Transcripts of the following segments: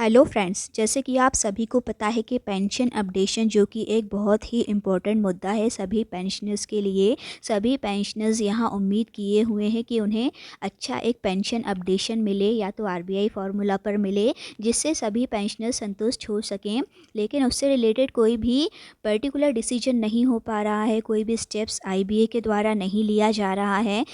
Hello friends, जैसे कि आप सभी को पता है कि पेंशन अपडेशन जो कि एक बहुत ही इम्पोर्टेंट मुद्दा है सभी पेंशनर्स के लिए। सभी पेंशनर्स यहाँ उम्मीद किए हुए हैं कि उन्हें अच्छा एक पेंशन अपडेशन मिले या तो आरबीआई फार्मूला पर मिले, जिससे सभी पेंशनर्स संतुष्ट हो सकें। लेकिन उससे रिलेटेड कोई भी पर्टिकुलर डिसीजन नहीं हो पा रहा है, कोई भी स्टेप्स आईबीए के द्वारा नहीं लिया जा रहा है।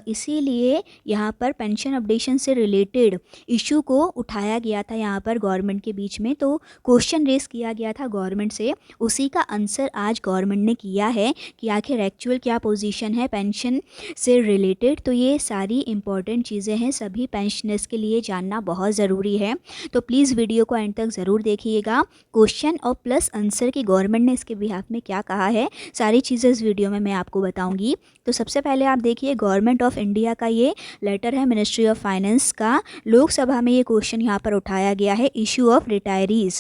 इसीलिए यहाँ पर पेंशन अपडेशन से रिलेटेड इशू को उठाया गया था यहाँ पर गवर्नमेंट के बीच में। तो क्वेश्चन रेस किया गया था गवर्नमेंट से, उसी का आंसर आज गवर्नमेंट ने किया है कि आखिर एक्चुअल क्या पोजीशन है पेंशन से रिलेटेड। तो ये सारी इंपॉर्टेंट चीज़ें हैं, सभी पेंशनर्स के लिए जानना बहुत ज़रूरी है। तो प्लीज़ वीडियो को एंड तक ज़रूर देखिएगा। क्वेश्चन और प्लस आंसर की गवर्नमेंट ने इसके बिहाफ में क्या कहा है, सारी चीज़ें इस वीडियो में मैं आपको बताऊँगी। तो सबसे पहले आप देखिए, गवर्नमेंट ऑफ इंडिया का ये लेटर है मिनिस्ट्री ऑफ फाइनेंस का। लोकसभा में ये क्वेश्चन यहाँ पर उठाया गया है, इशू ऑफ रिटायरीज।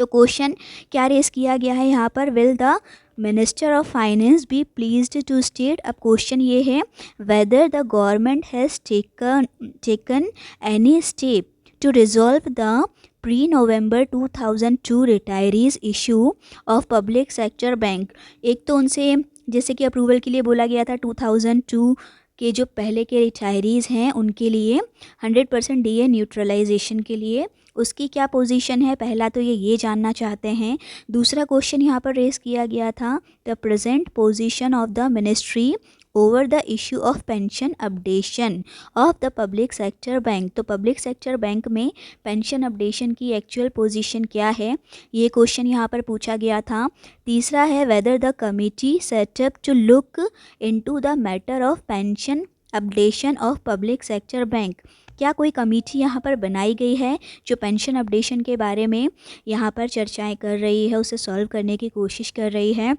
तो क्वेश्चन क्या रेस किया गया है यहाँ पर, will the minister of finance be pleased to state. अब क्वेश्चन ये है, whether the government has taken any step to resolve the pre November 2002 retirees issue of public sector bank. एक तो उनसे जैसे कि अप्रूवल के लिए बोला गया था 2002 के जो पहले के रिटायरीज़ हैं उनके लिए 100% डीए न्यूट्रलाइजेशन के लिए, उसकी क्या पोजीशन है, पहला तो ये जानना चाहते हैं। दूसरा क्वेश्चन यहाँ पर रेस किया गया था, the present position of the ministry over the issue of pension updation of the public sector bank. तो पब्लिक सेक्टर बैंक में पेंशन अपडेशन की एक्चुअल पोजीशन क्या है, ये क्वेश्चन यहाँ पर पूछा गया था। तीसरा है, whether the committee set up to look into the matter of pension updation of public sector bank. क्या कोई कमेटी यहाँ पर बनाई गई है जो पेंशन अपडेशन के बारे में यहाँ पर चर्चाएं कर रही है, उसे सॉल्व करने की कोशिश कर रही है।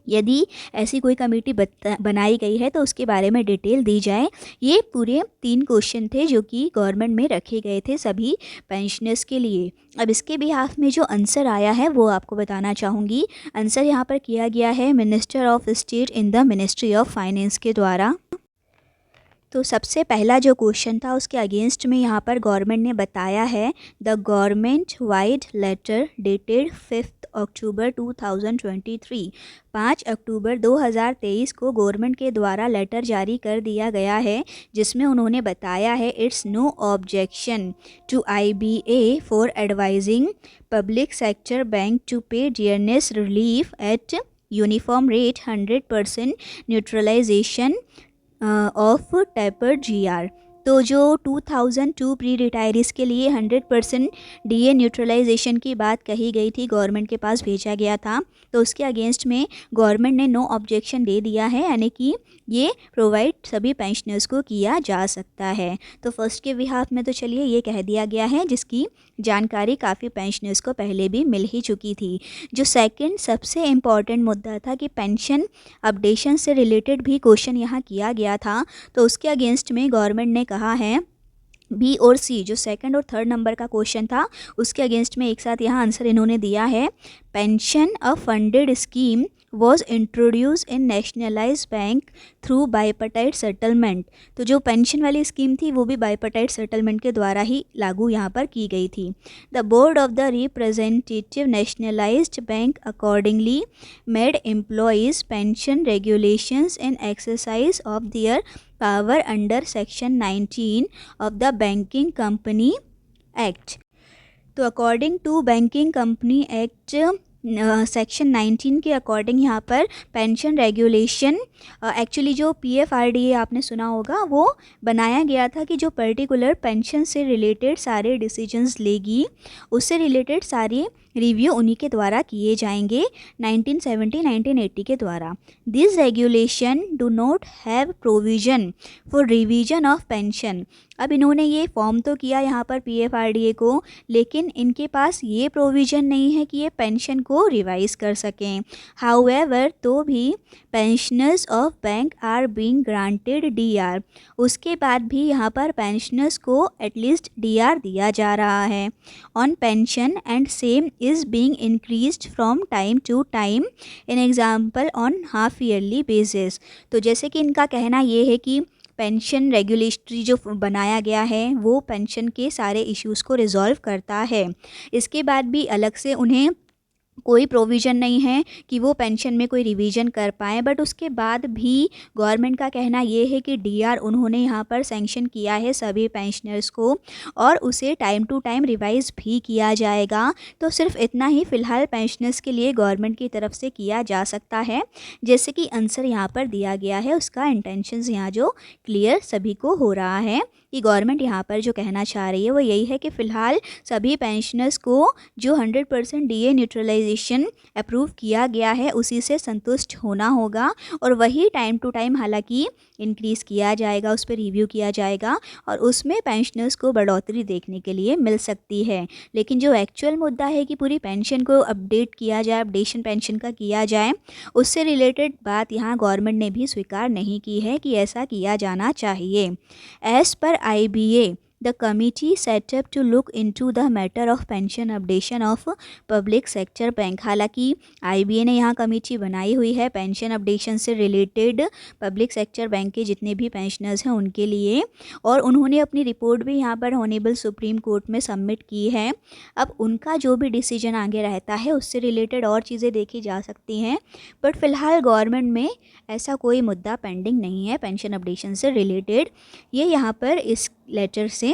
यदि ऐसी कोई कमेटी बनाई गई है तो उसके बारे में डिटेल दी जाए। ये पूरे 3 क्वेश्चन थे जो कि गवर्नमेंट में रखे गए थे सभी पेंशनर्स के लिए। अब इसके बिहाफ में जो आंसर आया है वो आपको बताना चाहूँगी। आंसर यहाँ पर किया गया है minister of state in the ministry of finance के द्वारा। तो सबसे पहला जो क्वेश्चन था उसके अगेंस्ट में यहाँ पर गवर्नमेंट ने बताया है, the government wide letter dated 5 अक्टूबर 2023। 5 अक्टूबर 2023 को गवर्नमेंट के द्वारा लेटर जारी कर दिया गया है, जिसमें उन्होंने बताया है, it's no objection to IBA for advising public sector bank to pay dearness relief at uniform rate 100% neutralisation of taper GR. तो जो 2002 प्री रिटायरीज़ के लिए 100% डीए न्यूट्रलाइजेशन की बात कही गई थी, गवर्नमेंट के पास भेजा गया था, तो उसके अगेंस्ट में गवर्नमेंट ने नो ऑब्जेक्शन दे दिया है, यानी कि ये प्रोवाइड सभी पेंशनर्स को किया जा सकता है। तो फर्स्ट के बिहाफ में तो चलिए ये कह दिया गया है, जिसकी जानकारी काफ़ी पेंशनर्स को पहले भी मिल ही चुकी थी। जो सेकंड सबसे इम्पॉर्टेंट मुद्दा था कि पेंशन अपडेशन से रिलेटेड भी क्वेश्चन यहाँ किया गया था, तो उसके अगेंस्ट में गवर्नमेंट ने कहा है, बी और सी जो सेकंड और थर्ड नंबर का क्वेश्चन था उसके अगेंस्ट में एक साथ यहाँ आंसर इन्होंने दिया है, pension a funded scheme was introduce in nationalise bank through bipartite settlement. तो जो पेंशन वाली स्कीम थी वो भी बाइपार्टाइट सेटलमेंट के द्वारा ही लागू यहाँ पर की गई थी। The board of the representative nationalised bank accordingly made employees pension regulations in exercise of their power under section 19 of the banking company act. तो according to banking company act section 19 के अकॉर्डिंग यहाँ पर pension regulation actually जो PFRDA आपने सुना होगा वो बनाया गया था कि जो पर्टिकुलर पेंशन से रिलेटेड सारे डिसीजंस लेगी, उससे रिलेटेड सारे रिव्यू उन्हीं के द्वारा किए जाएंगे 1970-1980 के द्वारा। This regulation do not have provision for revision of pension. अब इन्होंने ये फॉर्म तो किया यहाँ पर पीएफआरडीए को, लेकिन इनके पास ये प्रोविज़न नहीं है कि ये पेंशन को रिवाइज कर सकें। हाउएवर तो भी pensioners of bank are being granted DR, उसके बाद भी यहाँ पर पेंशनर्स को एटलीस्ट डीआर दिया जा रहा है on pension and same is being increased from time to time, in example on half yearly basis. तो जैसे कि इनका कहना ये है कि पेंशन रेगुलेटरी जो बनाया गया है वो पेंशन के सारे इश्यूज़ को रिज़ॉल्व करता है। इसके बाद भी अलग से उन्हें कोई प्रोविज़न नहीं है कि वो पेंशन में कोई रिवीजन कर पाएँ, बट उसके बाद भी गवर्नमेंट का कहना ये है कि डीआर उन्होंने यहाँ पर सैंक्शन किया है सभी पेंशनर्स को और उसे टाइम टू टाइम रिवाइज़ भी किया जाएगा। तो सिर्फ इतना ही फ़िलहाल पेंशनर्स के लिए गवर्नमेंट की तरफ से किया जा सकता है। जैसे कि आंसर यहाँ पर दिया गया है, उसका इंटेंशंस यहाँ जो क्लियर सभी को हो रहा है कि गवर्नमेंट यहाँ पर जो कहना चाह रही है वो यही है कि फ़िलहाल सभी पेंशनर्स को जो 100% डीए न्यूट्रलाइजेशन अप्रूव किया गया है उसी से संतुष्ट होना होगा और वही टाइम टू टाइम हालांकि इंक्रीज़ किया जाएगा, उस पर रिव्यू किया जाएगा और उसमें पेंशनर्स को बढ़ोतरी देखने के लिए मिल सकती है। लेकिन जो एक्चुअल मुद्दा है कि पूरी पेंशन को अपडेट किया जाए, अपडेशन पेंशन का किया जाए, उससे रिलेटेड बात यहाँ गवर्नमेंट ने भी स्वीकार नहीं की है कि ऐसा किया जाना चाहिए। As per IBA, the committee set up to look into the matter of pension updation of public sector bank। हालांकि IBA ने यहाँ कमेटी बनाई हुई है पेंशन अपडेशन से रिलेटेड पब्लिक सेक्टर बैंक के जितने भी पेंशनर्स हैं उनके लिए, और उन्होंने अपनी रिपोर्ट भी यहाँ पर ऑनरेबल सुप्रीम कोर्ट में सबमिट की है। अब उनका जो भी डिसीजन आगे रहता है उससे रिलेटेड और चीज़ें देखी जा सकती हैं, बट फ़िलहाल गवर्नमेंट में ऐसा कोई मुद्दा पेंडिंग नहीं है पेंशन अपडेशन से रिलेटेड। ये यहाँ पर इस लेटर से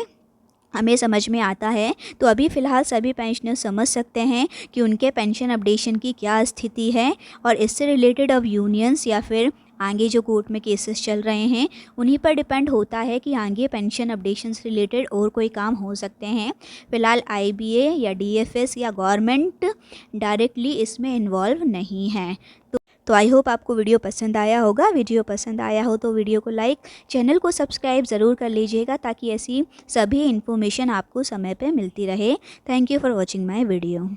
हमें समझ में आता है। तो अभी फ़िलहाल सभी पेंशनर समझ सकते हैं कि उनके पेंशन अपडेशन की क्या स्थिति है और इससे रिलेटेड अब यूनियंस या फिर आगे जो कोर्ट में केसेस चल रहे हैं उन्हीं पर डिपेंड होता है कि आगे पेंशन अपडेशन से रिलेटेड और कोई काम हो सकते हैं। फ़िलहाल IBA या DFS या गवर्नमेंट डायरेक्टली इसमें इन्वॉल्व नहीं है। तो आई होप आपको वीडियो पसंद आया होगा। वीडियो पसंद आया हो तो वीडियो को लाइक, चैनल को सब्सक्राइब ज़रूर कर लीजिएगा ताकि ऐसी सभी इन्फॉर्मेशन आपको समय पे मिलती रहे। Thank you for watching my video.